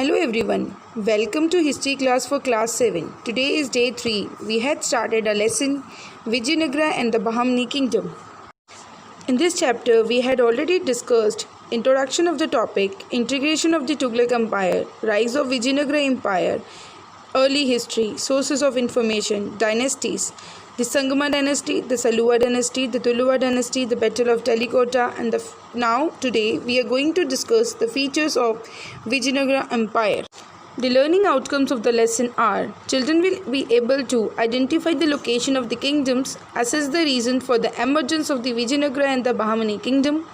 Hello everyone, welcome to history class for class 7. Today is day 3. We had started a lesson Vijayanagara and the Bahmani kingdom. In this chapter we had already discussed introduction of the topic, integration of the Tughlaq Empire, rise of Vijayanagara Empire, early history, sources of information, dynasties, the Sangama dynasty, the Saluva dynasty, the Tuluva dynasty, the Battle of Talikota, and now today we are going to discuss the features of Vijayanagara Empire. The learning outcomes of the lesson are: children will be able to identify the location of the kingdoms, assess the reason for the emergence of the Vijayanagara and the Bahmani kingdom,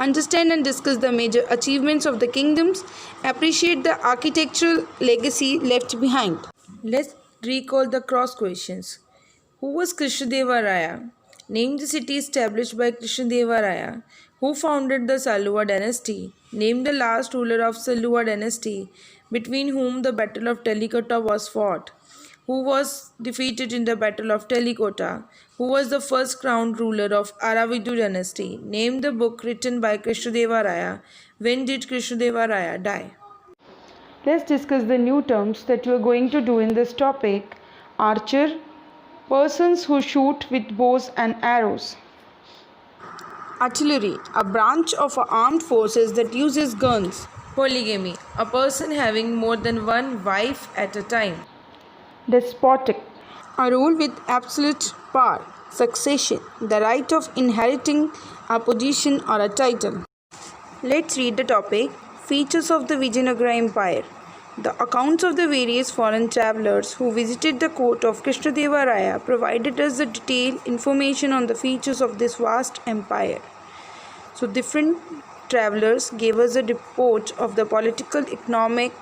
understand and discuss the major achievements of the kingdoms, appreciate the architectural legacy left behind. Let's recall the cross questions. Who was Krishnadeva Raya? Name the city established by Krishnadeva Raya. Who founded the Saluva dynasty? Name the last ruler of Saluva dynasty, between whom the Battle of Talikota was fought. Who was defeated in the Battle of Talikota? Who was the first crowned ruler of Aravidu dynasty? Name the book written by Krishnadeva Raya. When did Krishnadeva Raya die? Let's discuss the new terms that we are going to do in this topic. Archer, persons who shoot with bows and arrows. Artillery, a branch of armed forces that uses guns. Polygamy, a person having more than one wife at a time. Despotic, a rule with absolute power. Succession, the right of inheriting a position or a title. Let's read the topic, features of the Vijayanagara Empire. The accounts of the various foreign travelers who visited the court of Krishnadeva Raya provided us the detailed information on the features of this vast empire. So different travelers gave us a report of the political, economic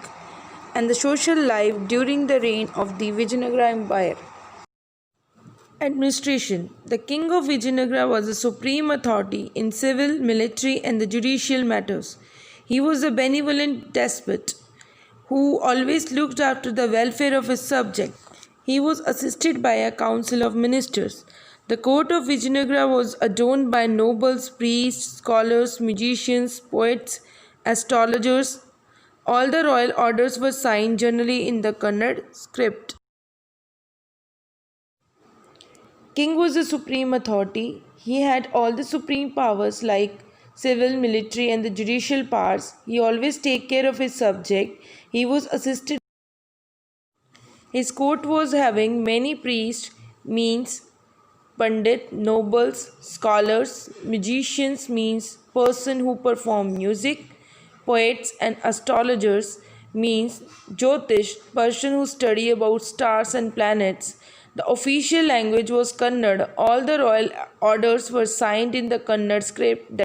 and the social life during the reign of the Vijayanagara Empire. Administration. The king of Vijayanagara was the supreme authority in civil, military and the judicial matters. He was a benevolent despot who always looked after the welfare of his subjects. He was assisted by a council of ministers. The court of Vijayanagara was adorned by nobles, priests, scholars, magicians, poets, astrologers. All the royal orders were signed generally in the Kannada script. King was the supreme authority. He had all the supreme powers like civil, military and the judicial powers. He always take care of his subject. He was assisted. His court was having many priests, means pandit, nobles, scholars, magicians means person who perform music, poets and astrologers means Jyotish, person who study about stars and planets. The official language was Kannada. All the royal orders were signed in the Kannada script.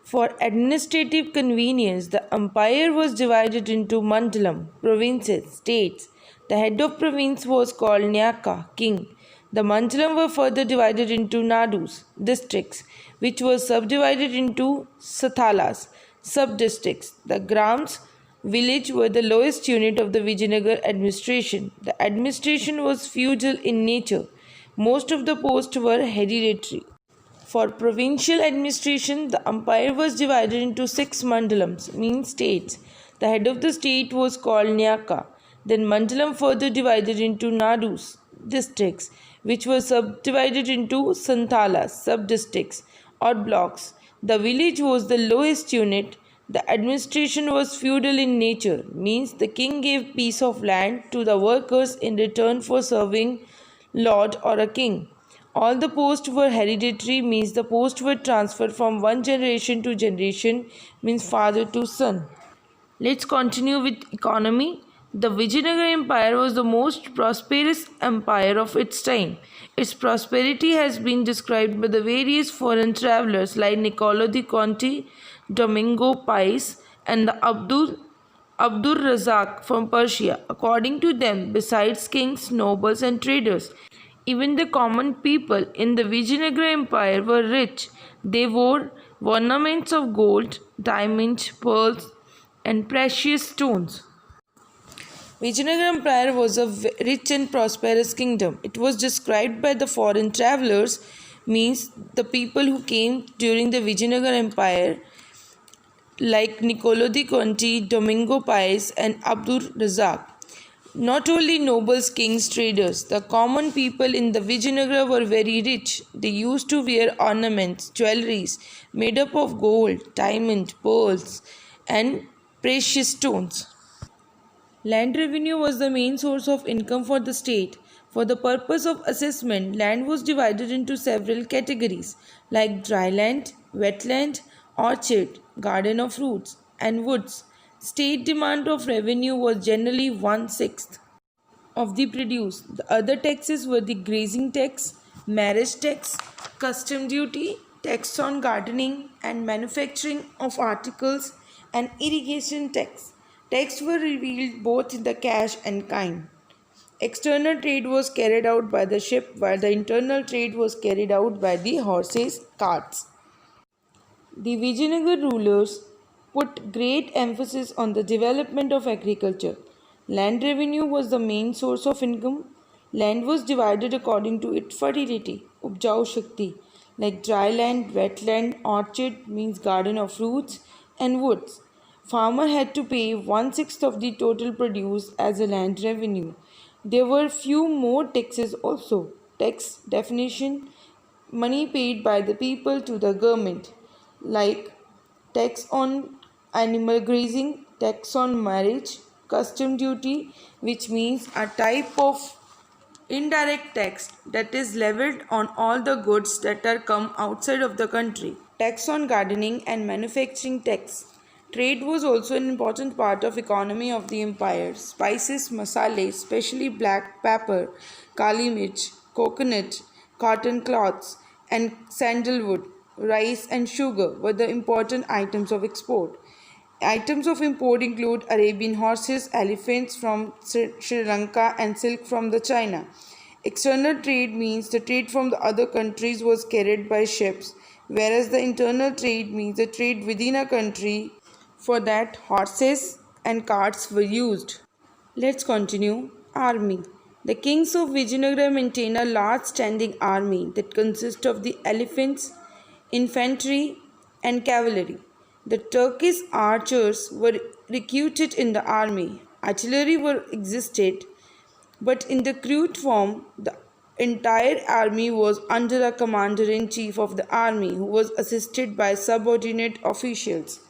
For administrative convenience, the empire was divided into mandalam, provinces, states. The head of province was called Nyaka, king. The mandalam were further divided into nadus, districts, which were subdivided into sathalas, sub-districts. The grams, village, were the lowest unit of the Vijayanagara administration. The administration was feudal in nature. Most of the posts were hereditary. For provincial administration, the empire was divided into 6 mandalams, means states. The head of the state was called Nyaka. Then mandalam further divided into nadus, districts, which were subdivided into santhalas, sub-districts or blocks. The village was the lowest unit. The administration was feudal in nature, means the king gave piece of land to the workers in return for serving lord or a king. All the posts were hereditary, means the posts were transferred from one generation to generation, means father to son. Let's continue with economy. The Vijayanagara Empire was the most prosperous empire of its time. Its prosperity has been described by the various foreign travelers like Niccolo di Conti, Domingo Pais, and the Abdul Razak from Persia. According to them, besides kings, nobles, and traders, even the common people in the Vijayanagara Empire were rich. They wore ornaments of gold, diamonds, pearls, and precious stones. Vijayanagara Empire was a rich and prosperous kingdom. It was described by the foreign travelers, means the people who came during the Vijayanagara Empire, like Niccolo di Conti, Domingo Paez, and Abdur Razak. Not only nobles, kings, traders, the common people in the Vijayanagar were very rich. They used to wear ornaments, jewelries made up of gold, diamond, pearls, and precious stones. Land revenue was the main source of income for the state. For the purpose of assessment, land was divided into several categories like dry land, wetland, orchard, garden of fruits, and woods. State demand of revenue was generally one-sixth of the produce. The other taxes were the grazing tax, marriage tax, custom duty, tax on gardening and manufacturing of articles, and irrigation tax. Tax were revealed both in the cash and kind. External trade was carried out by the ship, while the internal trade was carried out by the horses, carts. The Vijayanagar rulers put great emphasis on the development of agriculture. Land revenue was the main source of income. Land was divided according to its fertility, Upjau Shakti, like dry land, wetland, orchard means garden of fruits, and woods. Farmer had to pay one-sixth of the total produce as a land revenue. There were few more taxes also. Tax definition: money paid by the people to the government, like tax on animal grazing, tax on marriage, custom duty, which means a type of indirect tax that is levied on all the goods that are come outside of the country, tax on gardening and manufacturing tax. Trade was also an important part of economy of the empire. Spices, masala, especially black pepper, kali mirch, coconut, cotton cloths, and sandalwood, rice and sugar were the important items of export. Items of import include Arabian horses, elephants from Sri Lanka, and silk from the China. External trade means the trade from the other countries was carried by ships, whereas the internal trade means the trade within a country. For that, horses and carts were used. Let's continue. Army. The kings of Vijayanagar maintained a large standing army that consists of the elephants, infantry, and cavalry. The Turkish archers were recruited in the army. Artillery were existed, but in the crude form, the entire army was under a commander-in-chief of the army who was assisted by subordinate officials.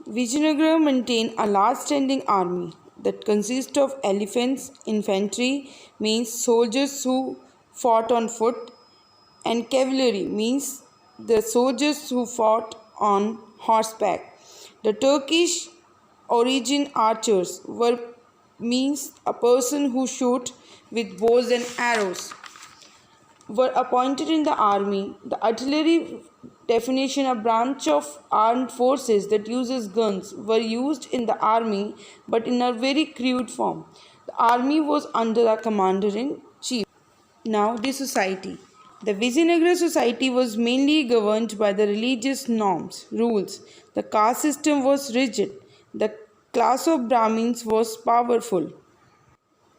Vijayanagar maintained a large standing army that consists of elephants, infantry means soldiers who fought on foot, and cavalry means the soldiers who fought on horseback. The Turkish origin archers were means a person who shoot with bows and arrows were appointed in the army. The artillery definition, a branch of armed forces that uses guns, were used in the army but in a very crude form. The army was under a commander in chief. Now, the society. The Vijayanagar society was mainly governed by the religious norms, rules. The caste system was rigid. The class of Brahmins was powerful.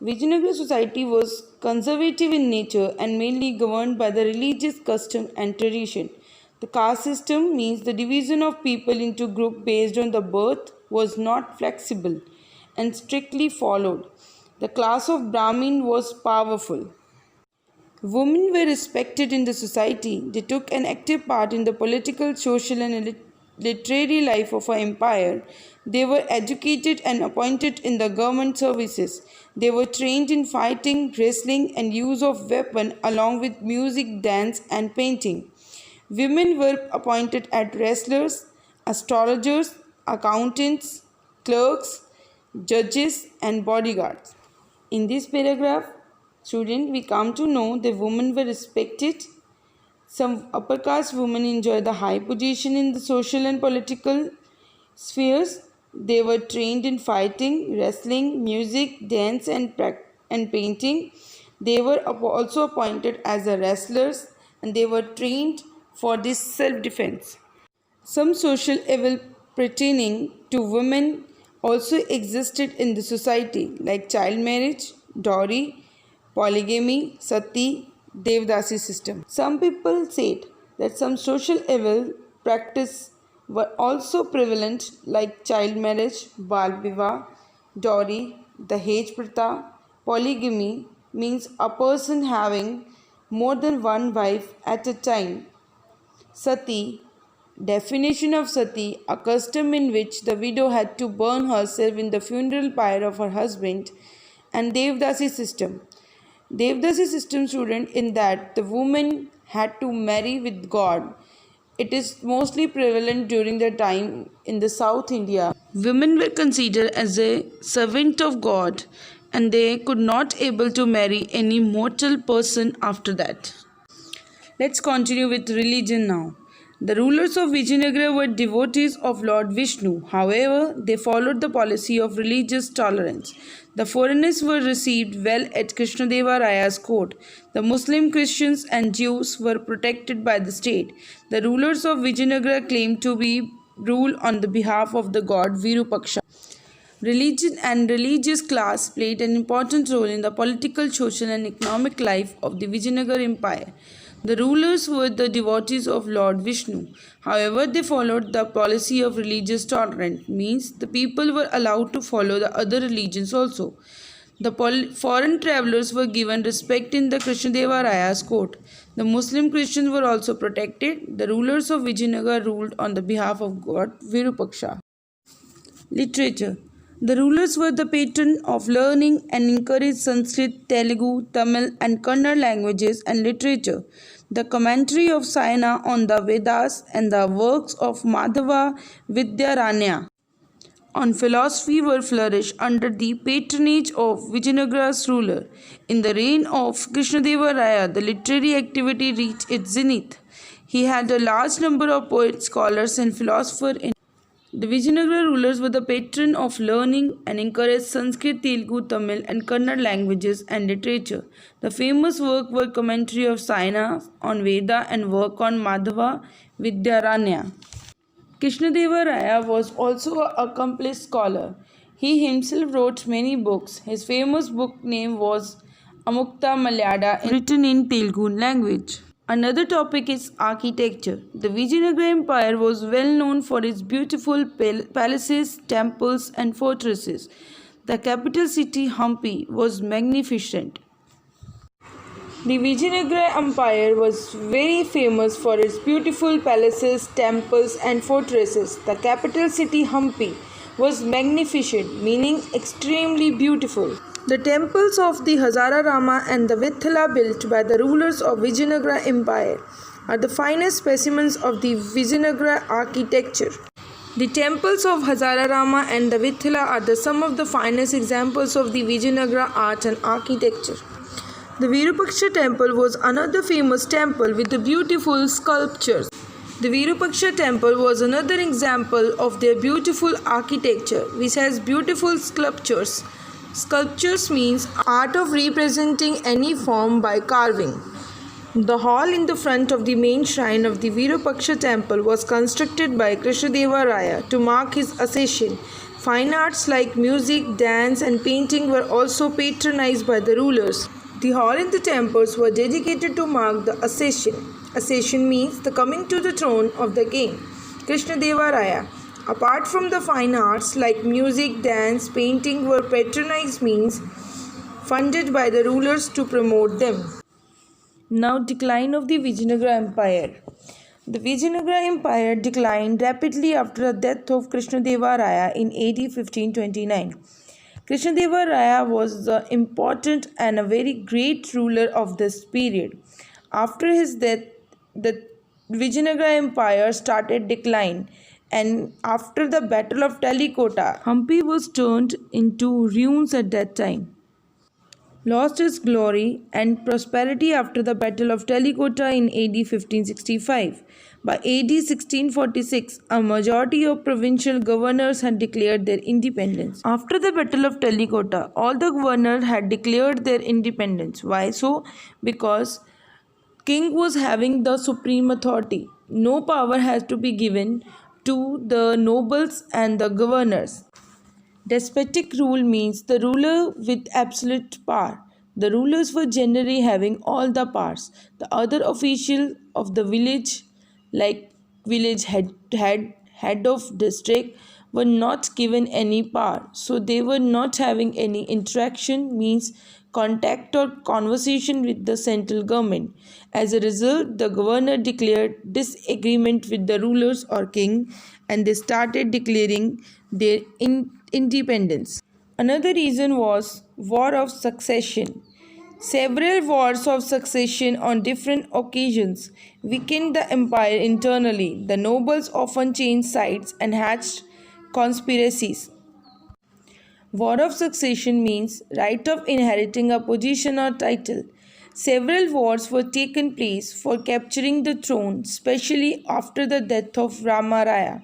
Vijayanagar society was conservative in nature and mainly governed by the religious custom and tradition. The caste system means the division of people into groups based on the birth was not flexible and strictly followed. The class of Brahmin was powerful. Women were respected in the society. They took an active part in the political, social, and literary life of our empire. They were educated and appointed in the government services. They were trained in fighting, wrestling, and use of weapon along with music, dance, and painting. Women were appointed as wrestlers, astrologers, accountants, clerks, judges, and bodyguards. In this paragraph, student, we come to know the women were respected. Some upper caste women enjoy the high position in the social and political spheres. They were trained in fighting, wrestling, music, dance, and painting. They were also appointed as the wrestlers, and they were trained for this self-defense. Some social evil pertaining to women also existed in the society, like child marriage, dowry, polygamy, sati, devdasi system. Some people said that some social evil practice were also prevalent, like child marriage, Bal Vivah, dowry, Dahej Pratha. Polygamy means a person having more than one wife at a time. Sati, definition of sati, a custom in which the widow had to burn herself in the funeral pyre of her husband, and Devdasi system. Devdasi system student in that the woman had to marry with God. It is mostly prevalent during the time in the South India. Women were considered as a servant of God and they could not able to marry any mortal person after that. Let's continue with religion now. The rulers of Vijayanagara were devotees of Lord Vishnu. However, they followed the policy of religious tolerance. The foreigners were received well at Krishnadeva Raya's court. The Muslim, Christians, and Jews were protected by the state. The rulers of Vijayanagara claimed to be rule on the behalf of the god Virupaksha. Religion and religious class played an important role in the political, social, and economic life of the Vijayanagar Empire. The rulers were the devotees of Lord Vishnu. However, they followed the policy of religious tolerance, means the people were allowed to follow the other religions also. The foreign travelers were given respect in the Krishnadeva Raya's court. The Muslim Christians were also protected. The rulers of Vijayanagar ruled on the behalf of God Virupaksha. Literature. The rulers were the patron of learning and encouraged Sanskrit, Telugu, Tamil, and Kannada languages and literature. The commentary of Sayana on the Vedas and the works of Madhava Vidyaranya on philosophy were flourished under the patronage of Vijayanagara's ruler. In the reign of Krishnadeva Raya, the literary activity reached its zenith. He had a large number of poets, scholars, and philosophers in the Vijayanagara rulers were the patron of learning and encouraged Sanskrit, Telugu, Tamil, and Kannada languages and literature. The famous work were commentary of Sayana on Veda and work on Madhava Vidyaranya. Krishnadeva Raya was also an accomplished scholar. He himself wrote many books. His famous book name was Amukta Malyada, written in Telugu language. Another topic is architecture. The Vijayanagara Empire was well known for its beautiful palaces, temples, and fortresses. The capital city, Hampi, was magnificent. The Vijayanagara Empire was very famous for its beautiful palaces, temples, and fortresses. The capital city, Hampi, was magnificent, meaning extremely beautiful. The temples of the Hazara Rama and the Vithala built by the rulers of Vijayanagara Empire are the finest specimens of the Vijayanagara architecture. The temples of Hazara Rama and the Vithala are some of the finest examples of the Vijayanagara art and architecture. The Virupaksha temple was another famous temple with the beautiful sculptures. The Virupaksha temple was another example of their beautiful architecture, which has beautiful sculptures. Sculptures means art of representing any form by carving. The hall in the front of the main shrine of the Virupaksha temple was constructed by Krishnadeva Raya to mark his accession. Fine arts like music, dance, and painting were also patronized by the rulers. The hall in the temples were dedicated to mark the accession. Accession means the coming to the throne of the king, Krishnadeva Raya. Apart from the fine arts like music, dance, painting were patronized means funded by the rulers to promote them. Now decline of the Vijayanagara Empire. The Vijayanagara Empire declined rapidly after the death of Krishnadeva Raya in AD 1529. Krishnadeva Raya was the important and a very great ruler of this period. After his death, the Vijayanagara Empire started decline, and after the Battle of Talikota, Hampi was turned into ruins at that time. Lost its glory and prosperity after the Battle of Talikota in AD 1565. By AD 1646, a majority of provincial governors had declared their independence. After the Battle of Talikota, all the governors had declared their independence. Why so? Because king was having the supreme authority. No power has to be given to the nobles and the governors. Despotic rule means the ruler with absolute power. The rulers were generally having all the powers. The other official of the village, like village head head of district, were not given any power, so they were not having any interaction, means contact or conversation with the central government. As a result, the governor declared disagreement with the rulers or king, and they started declaring their independence. Another reason was War of Succession. Several wars of succession on different occasions weakened the empire internally. The nobles often changed sides and hatched conspiracies. War of succession means right of inheriting a position or title. Several wars were taken place for capturing the throne, especially after the death of Rama Raya.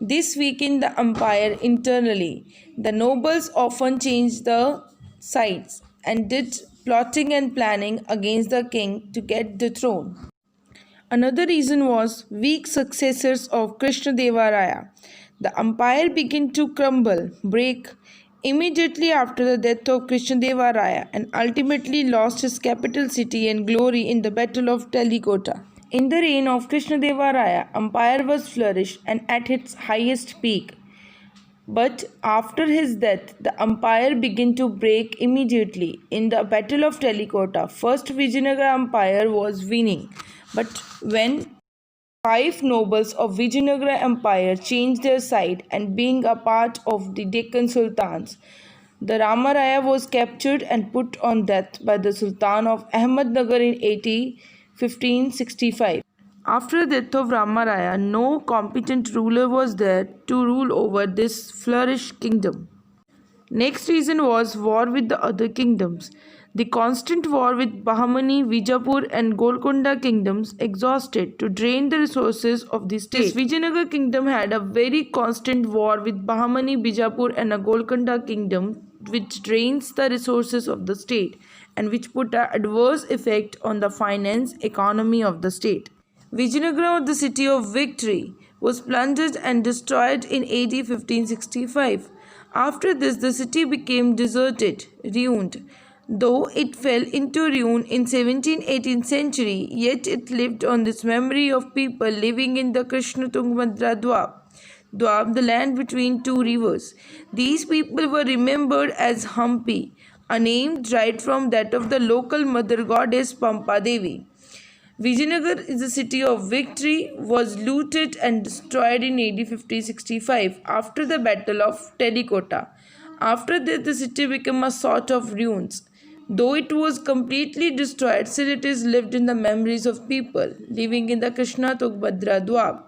This weakened the empire internally. The nobles often changed the sides and did plotting and planning against the king to get the throne. Another reason was weak successors of Krishnadeva Raya. The empire began to crumble, break immediately after the death of Krishnadeva Raya, and ultimately lost his capital city and glory in the Battle of Talikota. In the reign of Krishnadeva Raya, empire was flourished and at its highest peak. But after his death, the empire began to break immediately. In the Battle of Talikota, first Vijayanagara Empire was winning, but when five nobles of Vijayanagara Empire changed their side and being a part of the Deccan Sultans, the Ramaraya was captured and put on death by the Sultan of Ahmednagar in 1565. After the death of Ramaraya, no competent ruler was there to rule over this flourished kingdom. Next reason was war with the other kingdoms. The constant war with Bahmani, Vijapur and Golconda kingdoms exhausted to drain the resources of the state. This Vijayanagar kingdom had a very constant war with Bahmani, Bijapur and a Golconda kingdom which drains the resources of the state and which put an adverse effect on the finance economy of the state. Vijayanagara, or the city of victory, was plundered and destroyed in AD 1565. After this, the city became deserted, ruined. Though it fell into ruin in 17th-18th century, yet it lived on this memory of people living in the Krishna Tungabhadra Dwab, the land between two rivers. These people were remembered as Hampi, a name derived from that of the local mother goddess Pampa Devi. Vijayanagar is a city of victory, was looted and destroyed in AD 1565 after the Battle of Talikota. After this, the city became a sort of ruins. Though it was completely destroyed, still it is lived in the memories of people living in the Krishna Tungabhadra Dwab.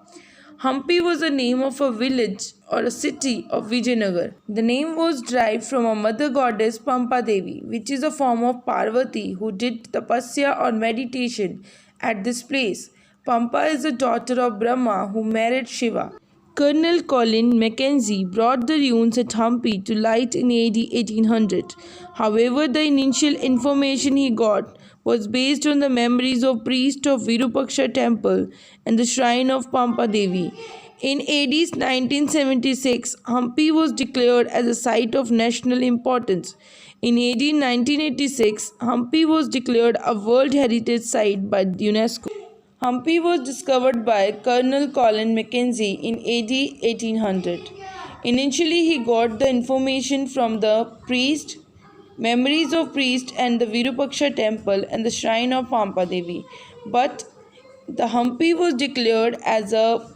Hampi was the name of a village or a city of Vijayanagar. The name was derived from a mother goddess Pampa Devi, which is a form of Parvati who did tapasya or meditation at this place. Pampa is the daughter of Brahma who married Shiva. Colonel Colin Mackenzie brought the ruins at Hampi to light in AD 1800. However, the initial information he got was based on the memories of priests of Virupaksha temple and the shrine of Pampa Devi. In AD 1976, Hampi was declared as a site of national importance. In AD 1986, Hampi was declared a World Heritage Site by UNESCO. Hampi was discovered by Colonel Colin Mackenzie in AD 1800. Initially, he got the information from the priest, memories of priest and the Virupaksha temple and the shrine of Pampa Devi. But the Hampi was declared as a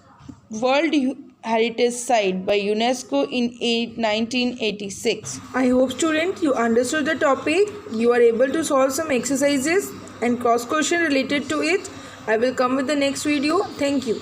World Heritage Site by UNESCO in 1986. I hope student you understood the topic. You are able to solve some exercises and cross question related to it. I will come with the next video. Thank you.